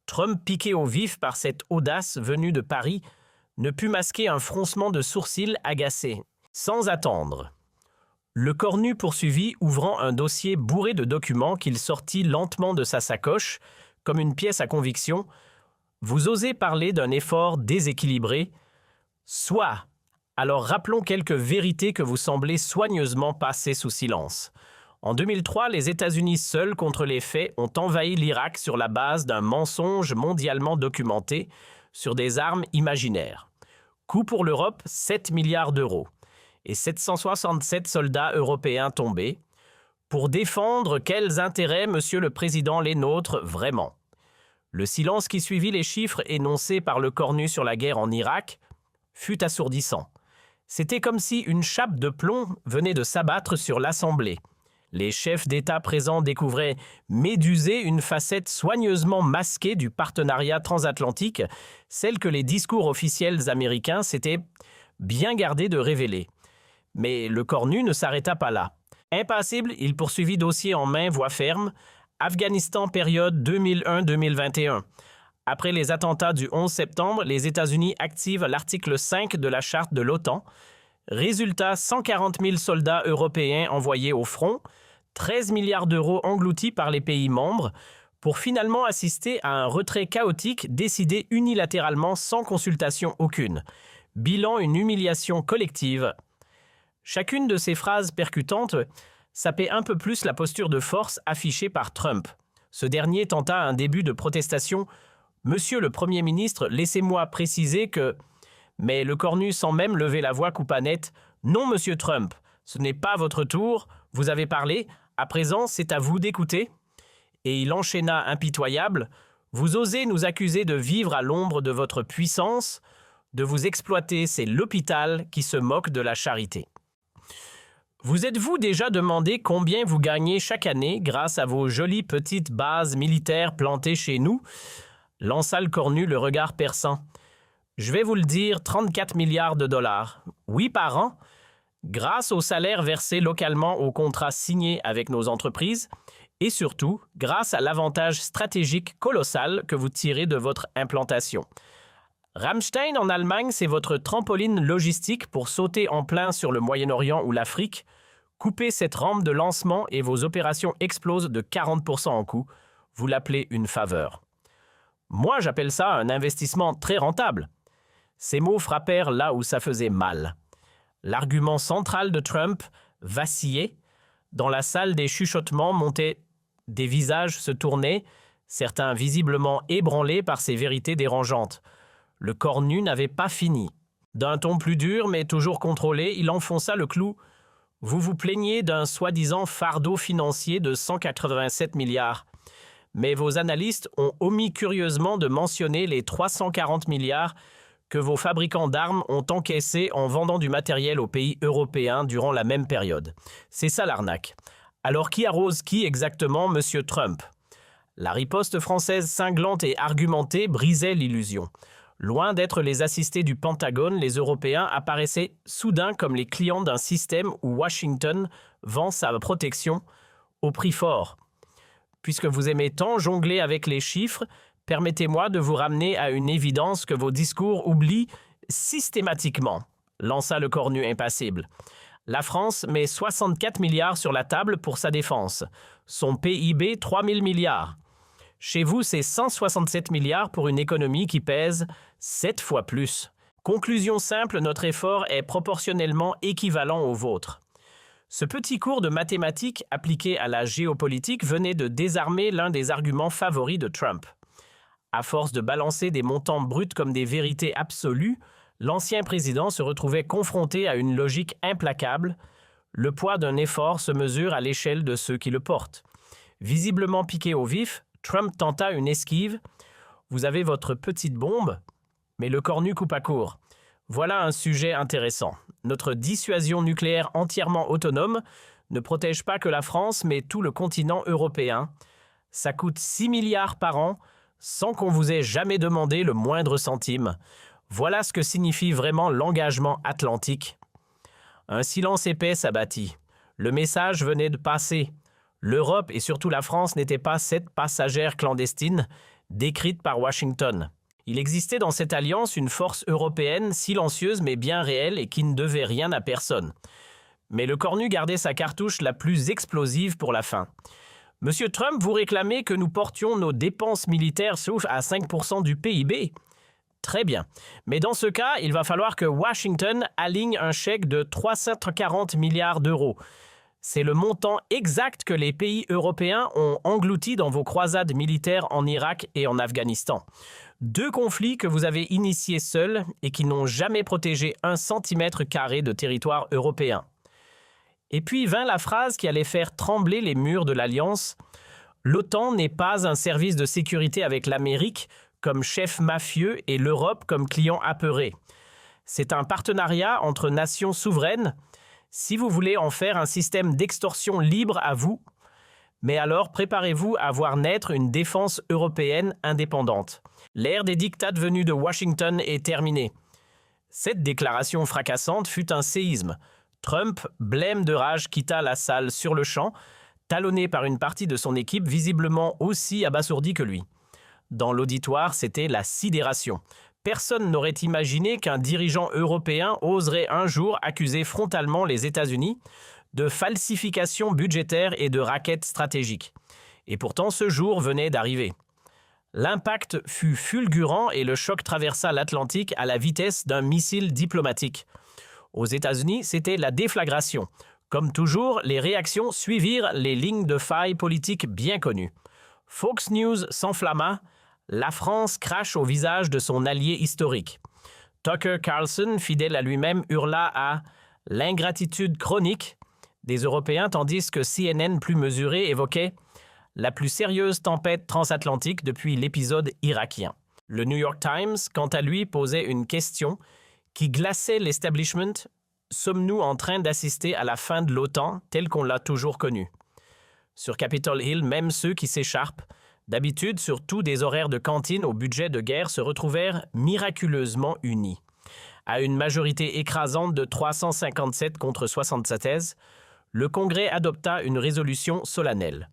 Trump, piqué au vif par cette audace venue de Paris, ne put masquer un froncement de sourcils agacé. Sans attendre. Le cornu poursuivit, ouvrant un dossier bourré de documents qu'il sortit lentement de sa sacoche, comme une pièce à conviction. Vous osez parler d'un effort déséquilibré? Soit. Alors rappelons quelques vérités que vous semblez soigneusement passer sous silence. En 2003, les États-Unis seuls contre les faits ont envahi l'Irak sur la base d'un mensonge mondialement documenté sur des armes imaginaires. Coût pour l'Europe, 7 milliards d'euros et 767 soldats européens tombés. Pour défendre quels intérêts, Monsieur le Président, les nôtres, vraiment? Le silence qui suivit les chiffres énoncés par le cornu sur la guerre en Irak fut assourdissant. C'était comme si une chape de plomb venait de s'abattre sur l'Assemblée. Les chefs d'État présents découvraient méduser une facette soigneusement masquée du partenariat transatlantique, celle que les discours officiels américains s'étaient bien gardés de révéler. Mais le cornu ne s'arrêta pas là. Impassible, il poursuivit dossier en main, voix ferme, Afghanistan période 2001-2021. Après les attentats du 11 septembre, les États-Unis activent l'article 5 de la charte de l'OTAN. Résultat, 140 000 soldats européens envoyés au front, 13 milliards d'euros engloutis par les pays membres, pour finalement assister à un retrait chaotique décidé unilatéralement sans consultation aucune. Bilan, une humiliation collective. Chacune de ces phrases percutantes sapait un peu plus la posture de force affichée par Trump. Ce dernier tenta un début de protestation. « Monsieur le Premier ministre, laissez-moi préciser que… » Mais le cornu, sans même lever la voix, coupa net. « Non, Monsieur Trump, ce n'est pas votre tour. Vous avez parlé. À présent, c'est à vous d'écouter. » Et il enchaîna impitoyable. « Vous osez nous accuser de vivre à l'ombre de votre puissance, de vous exploiter, c'est l'hôpital qui se moque de la charité. » Vous êtes-vous déjà demandé combien vous gagnez chaque année grâce à vos jolies petites bases militaires plantées chez nous? Lança le cornu le regard perçant. Je vais vous le dire, 34 milliards de dollars. Oui, par an. Grâce aux salaires versés localement aux contrats signés avec nos entreprises et surtout grâce à l'avantage stratégique colossal que vous tirez de votre implantation. Ramstein en Allemagne, c'est votre trampoline logistique pour sauter en plein sur le Moyen-Orient ou l'Afrique. Coupez cette rampe de lancement et vos opérations explosent de 40% en coût. Vous l'appelez une faveur. Moi, j'appelle ça un investissement très rentable. Ces mots frappèrent là où ça faisait mal. L'argument central de Trump vacillait. Dans la salle, des chuchotements montaient, des visages se tournaient, certains visiblement ébranlés par ces vérités dérangeantes. Le cornu n'avait pas fini. D'un ton plus dur, mais toujours contrôlé, il enfonça le clou. Vous vous plaignez d'un soi-disant fardeau financier de 187 milliards. Mais vos analystes ont omis curieusement de mentionner les 340 milliards que vos fabricants d'armes ont encaissés en vendant du matériel aux pays européens durant la même période. C'est ça l'arnaque. Alors qui arrose qui exactement, Monsieur Trump? La riposte française cinglante et argumentée brisait l'illusion. Loin d'être les assistés du Pentagone, les Européens apparaissaient soudain comme les clients d'un système où Washington vend sa protection au prix fort. Puisque vous aimez tant jongler avec les chiffres, permettez-moi de vous ramener à une évidence que vos discours oublient systématiquement, lança le cornu impassible. La France met 64 milliards sur la table pour sa défense. Son PIB, 3 000 milliards. Chez vous, c'est 167 milliards pour une économie qui pèse 7 fois plus. Conclusion simple, notre effort est proportionnellement équivalent au vôtre. Ce petit cours de mathématiques appliqué à la géopolitique venait de désarmer l'un des arguments favoris de Trump. À force de balancer des montants bruts comme des vérités absolues, l'ancien président se retrouvait confronté à une logique implacable. Le poids d'un effort se mesure à l'échelle de ceux qui le portent. Visiblement piqué au vif, Trump tenta une esquive. « Vous avez votre petite bombe ?» Mais le cornu coupa court. « Voilà un sujet intéressant. Notre dissuasion nucléaire entièrement autonome ne protège pas que la France, mais tout le continent européen. Ça coûte 6 milliards par an, sans qu'on vous ait jamais demandé le moindre centime. Voilà ce que signifie vraiment l'engagement atlantique. » Un silence épais s'abattit. Le message venait de passer. L'Europe et surtout la France n'étaient pas cette passagère clandestine décrite par Washington. Il existait dans cette alliance une force européenne silencieuse mais bien réelle et qui ne devait rien à personne. Mais le cornu gardait sa cartouche la plus explosive pour la fin. Monsieur Trump, vous réclamez que nous portions nos dépenses militaires sauf à 5% du PIB. Très bien. Mais dans ce cas, il va falloir que Washington aligne un chèque de 340 milliards d'euros. C'est le montant exact que les pays européens ont englouti dans vos croisades militaires en Irak et en Afghanistan. 2 conflits que vous avez initiés seuls et qui n'ont jamais protégé 1 centimètre carré de territoire européen. Et puis vint la phrase qui allait faire trembler les murs de l'Alliance. L'OTAN n'est pas un service de sécurité avec l'Amérique comme chef mafieux et l'Europe comme client apeuré. C'est un partenariat entre nations souveraines. Si vous voulez en faire un système d'extorsion libre à vous, mais alors préparez-vous à voir naître une défense européenne indépendante. L'ère des diktats venus de Washington est terminée. Cette déclaration fracassante fut un séisme. Trump, blême de rage, quitta la salle sur le champ, talonné par une partie de son équipe visiblement aussi abasourdie que lui. Dans l'auditoire, c'était la sidération. Personne n'aurait imaginé qu'un dirigeant européen oserait un jour accuser frontalement les États-Unis de falsification budgétaire et de racket stratégique. Et pourtant, ce jour venait d'arriver. L'impact fut fulgurant et le choc traversa l'Atlantique à la vitesse d'un missile diplomatique. Aux États-Unis, c'était la déflagration. Comme toujours, les réactions suivirent les lignes de faille politiques bien connues. Fox News s'enflamma. La France crache au visage de son allié historique. Tucker Carlson, fidèle à lui-même, hurla à « l'ingratitude chronique » des Européens, tandis que CNN, plus mesuré, évoquait « la plus sérieuse tempête transatlantique depuis l'épisode irakien ». Le New York Times, quant à lui, posait une question qui glaçait l'establishment. Sommes-nous en train d'assister à la fin de l'OTAN telle qu'on l'a toujours connue? Sur Capitol Hill, même ceux qui s'écharpent, d'habitude, surtout des horaires de cantine au budget de guerre, se retrouvèrent miraculeusement unis. À une majorité écrasante de 357 contre 76, le Congrès adopta une résolution solennelle.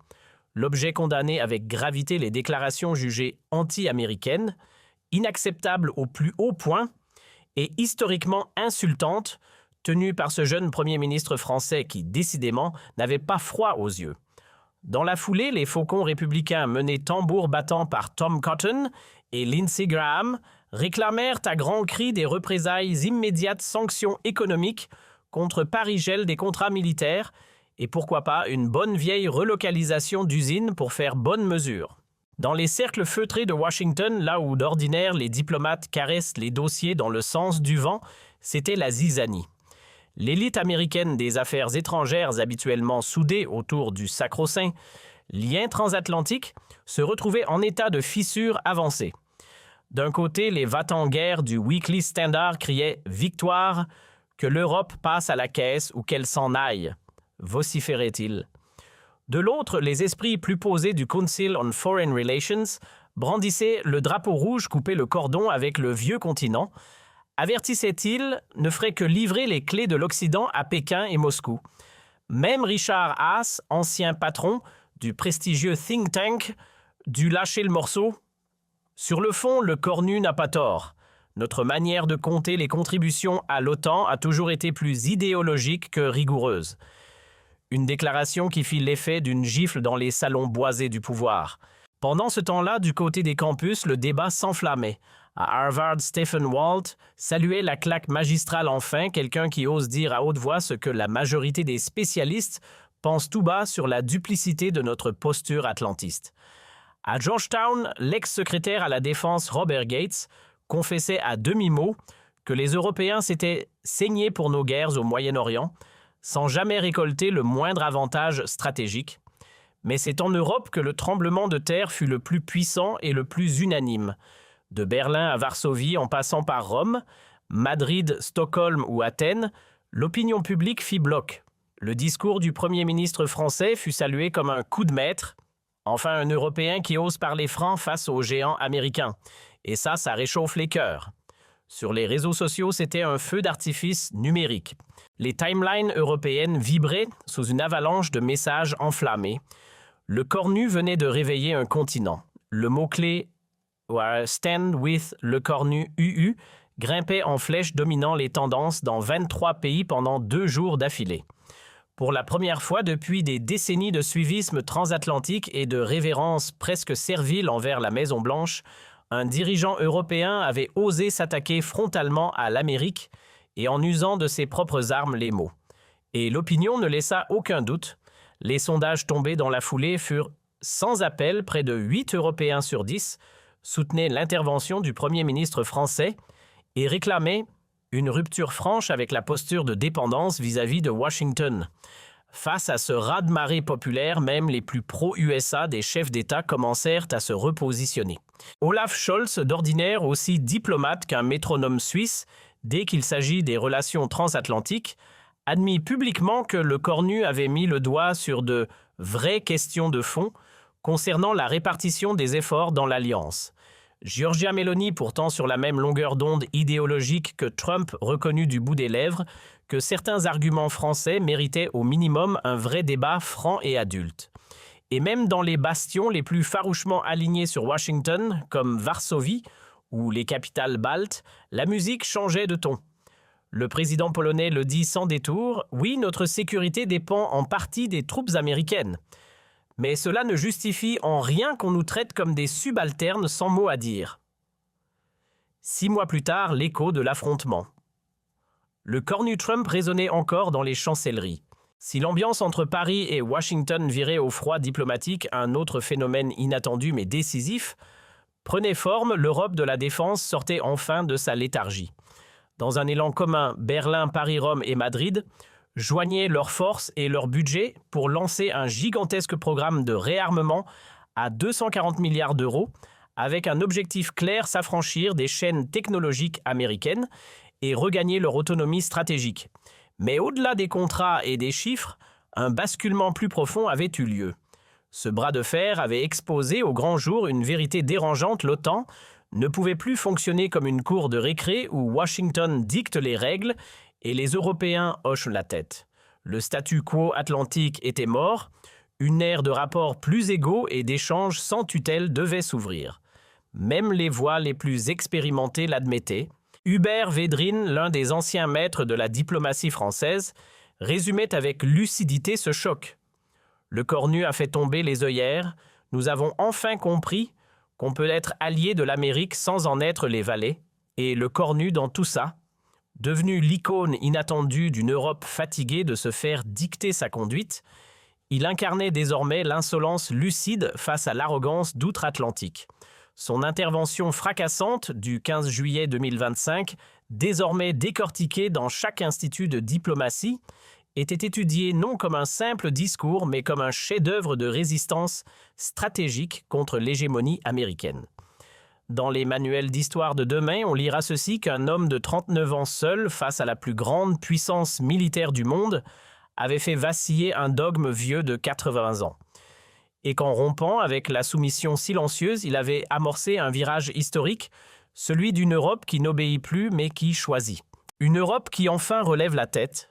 L'objet condamnait avec gravité les déclarations jugées anti-américaines, inacceptables au plus haut point et historiquement insultantes, tenues par ce jeune premier ministre français qui, décidément, n'avait pas froid aux yeux. Dans la foulée, les faucons républicains menés tambour battant par Tom Cotton et Lindsey Graham réclamèrent à grands cris des représailles immédiates sanctions économiques contre Paris gel des contrats militaires et pourquoi pas une bonne vieille relocalisation d'usines pour faire bonne mesure. Dans les cercles feutrés de Washington, là où d'ordinaire les diplomates caressent les dossiers dans le sens du vent, c'était la zizanie. L'élite américaine des affaires étrangères habituellement soudée autour du sacro-saint lien transatlantique se retrouvait en état de fissure avancée. D'un côté, les va-t-en-guerre du Weekly Standard criaient « Victoire !» que l'Europe passe à la caisse ou qu'elle s'en aille, vociférait-il. De l'autre, les esprits plus posés du Council on Foreign Relations brandissaient le drapeau rouge coupé le cordon avec le vieux continent, avertissait-il, ne ferait que livrer les clés de l'Occident à Pékin et Moscou. Même Richard Haas, ancien patron du prestigieux think tank, dut lâcher le morceau. Sur le fond, le cornu n'a pas tort. Notre manière de compter les contributions à l'OTAN a toujours été plus idéologique que rigoureuse. Une déclaration qui fit l'effet d'une gifle dans les salons boisés du pouvoir. Pendant ce temps-là, du côté des campus, le débat s'enflammait. À Harvard, Stephen Walt saluait la claque magistrale enfin, quelqu'un qui ose dire à haute voix ce que la majorité des spécialistes pensent tout bas sur la duplicité de notre posture atlantiste. À Georgetown, l'ex-secrétaire à la Défense Robert Gates confessait à demi-mot que les Européens s'étaient saignés pour nos guerres au Moyen-Orient, sans jamais récolter le moindre avantage stratégique. Mais c'est en Europe que le tremblement de terre fut le plus puissant et le plus unanime. De Berlin à Varsovie en passant par Rome, Madrid, Stockholm ou Athènes, l'opinion publique fit bloc. Le discours du Premier ministre français fut salué comme un coup de maître. Enfin, un Européen qui ose parler franc face aux géants américains. Et ça réchauffe les cœurs. Sur les réseaux sociaux, c'était un feu d'artifice numérique. Les timelines européennes vibraient sous une avalanche de messages enflammés. Le cornu venait de réveiller un continent. Le mot-clé « Stand with le cornu UU » grimpait en flèche dominant les tendances dans 23 pays pendant 2 jours d'affilée. Pour la première fois depuis des décennies de suivisme transatlantique et de révérence presque servile envers la Maison-Blanche, un dirigeant européen avait osé s'attaquer frontalement à l'Amérique et en usant de ses propres armes les mots. Et l'opinion ne laissa aucun doute. Les sondages tombés dans la foulée furent sans appel, près de 8 Européens sur 10 soutenaient l'intervention du Premier ministre français et réclamaient une rupture franche avec la posture de dépendance vis-à-vis de Washington. Face à ce raz-de-marée populaire, même les plus pro-USA des chefs d'État commencèrent à se repositionner. Olaf Scholz, d'ordinaire aussi diplomate qu'un métronome suisse, dès qu'il s'agit des relations transatlantiques, admit publiquement que le Cornu avait mis le doigt sur de vraies questions de fond concernant la répartition des efforts dans l'Alliance. Giorgia Meloni, pourtant sur la même longueur d'onde idéologique que Trump, reconnu du bout des lèvres que certains arguments français méritaient au minimum un vrai débat franc et adulte. Et même dans les bastions les plus farouchement alignés sur Washington, comme Varsovie ou les capitales baltes, la musique changeait de ton. Le président polonais le dit sans détour, « Oui, notre sécurité dépend en partie des troupes américaines. » Mais cela ne justifie en rien qu'on nous traite comme des subalternes sans mot à dire. 6 mois plus tard, l'écho de l'affrontement. Le cornu Trump résonnait encore dans les chancelleries. Si l'ambiance entre Paris et Washington virait au froid diplomatique, un autre phénomène inattendu mais décisif prenait forme, l'Europe de la défense sortait enfin de sa léthargie. Dans un élan commun, Berlin, Paris, Rome et Madrid joignaient leurs forces et leur budget pour lancer un gigantesque programme de réarmement à 240 milliards d'euros, avec un objectif clair, s'affranchir des chaînes technologiques américaines et regagner leur autonomie stratégique. Mais au-delà des contrats et des chiffres, un basculement plus profond avait eu lieu. Ce bras de fer avait exposé au grand jour une vérité dérangeante. L'OTAN ne pouvait plus fonctionner comme une cour de récré où Washington dicte les règles et les Européens hochent la tête. Le statu quo atlantique était mort, une ère de rapports plus égaux et d'échanges sans tutelle devait s'ouvrir. Même les voix les plus expérimentées l'admettaient. Hubert Védrine, l'un des anciens maîtres de la diplomatie française, résumait avec lucidité ce choc. Le cornu a fait tomber les œillères. Nous avons enfin compris qu'on peut être allié de l'Amérique sans en être les valets. Et le cornu dans tout ça, devenu l'icône inattendue d'une Europe fatiguée de se faire dicter sa conduite, il incarnait désormais l'insolence lucide face à l'arrogance d'outre-Atlantique. Son intervention fracassante du 15 juillet 2025, désormais décortiquée dans chaque institut de diplomatie, était étudiée non comme un simple discours, mais comme un chef-d'œuvre de résistance stratégique contre l'hégémonie américaine. Dans les manuels d'histoire de demain, on lira ceci qu'un homme de 39 ans seul, face à la plus grande puissance militaire du monde, avait fait vaciller un dogme vieux de 80 ans. Et qu'en rompant avec la soumission silencieuse, il avait amorcé un virage historique, celui d'une Europe qui n'obéit plus mais qui choisit. Une Europe qui enfin relève la tête,